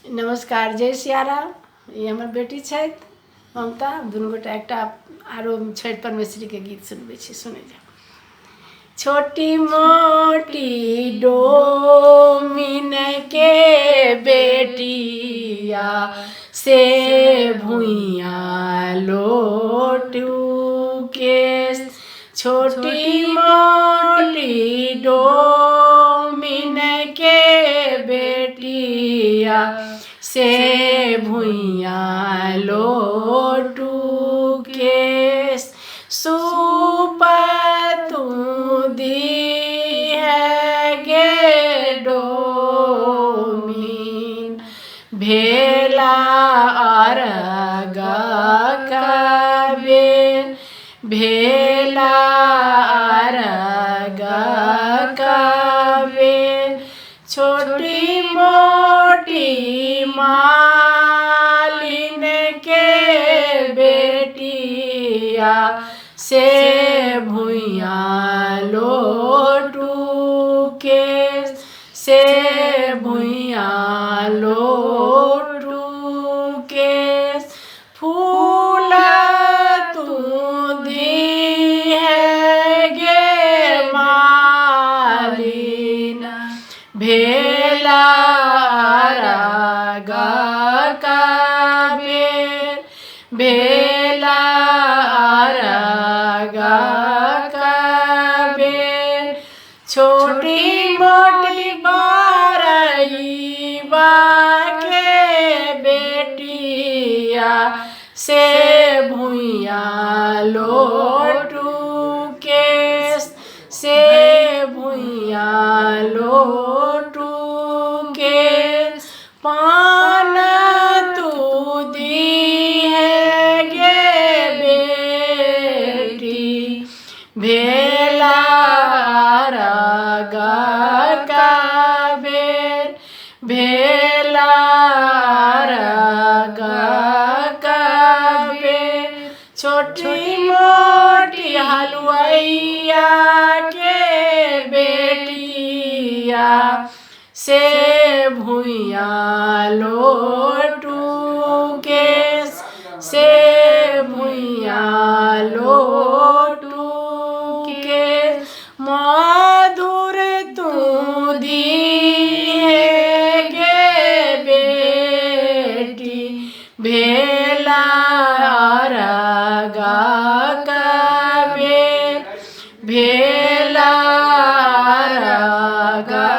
नमस्कार, जय सियाराम। ये हमर बेटी छथि ममता। दुनू गोटा एकटा आरो छठि परमेश्वरी के गीत सुनबै छी, सुनै जाउ। छोटी मोटी डोमिन के बेटिया से भुइया लोटू के, छोटी मोटी डोमिन के बेटिया से भुइया लोटू के, सुपतू दी है गे डोमिन, भेला अरगा कबेर, भेला अरगा कबेर, छोटी मोटी मालिन के बेटिया से भुइया लोटू के, से भुइया लोटू के, फूल तू दी है गे मालिन, भेला अरगा कबेर, भेला अरगा कबेर, छोटी मोटी बारईबा के बेटिया से भुइया लोटू के, से भुइया लोटू के, पान तू दी है गे बेटी, भेला अरगा कबेर, भेला अरगा कबेर, छोटी मोटी हलुआइया के बेटिया से भुइया लोटू के, से भुइया लोटू के, मधुर तू दी है गे बेटी, भेला अरगा कबेर, भेला अरगा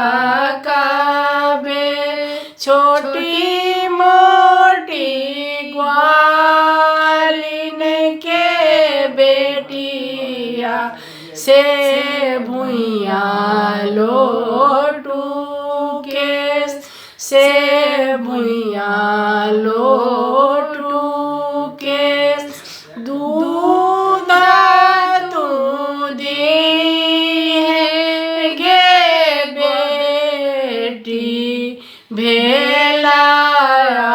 कबेर, छोटी मोटी ग्वालिन के बेटिया से भुइया लोटू के, से भुइया लोटू के, दूध तू दी है गे बेटी, भेला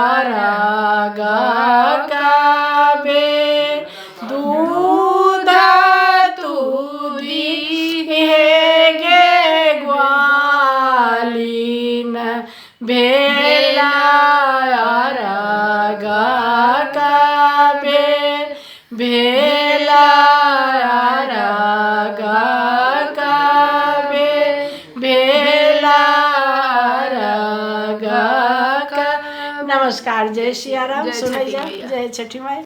अरगा कबेर, दूध तू दी है गे ग्वालिन, भेला अरगा कबेर, भेला अरगा कबेर, भेला अरगा। नमस्कार, जय सियाराम। सुनै जाउ, जय छठी माई।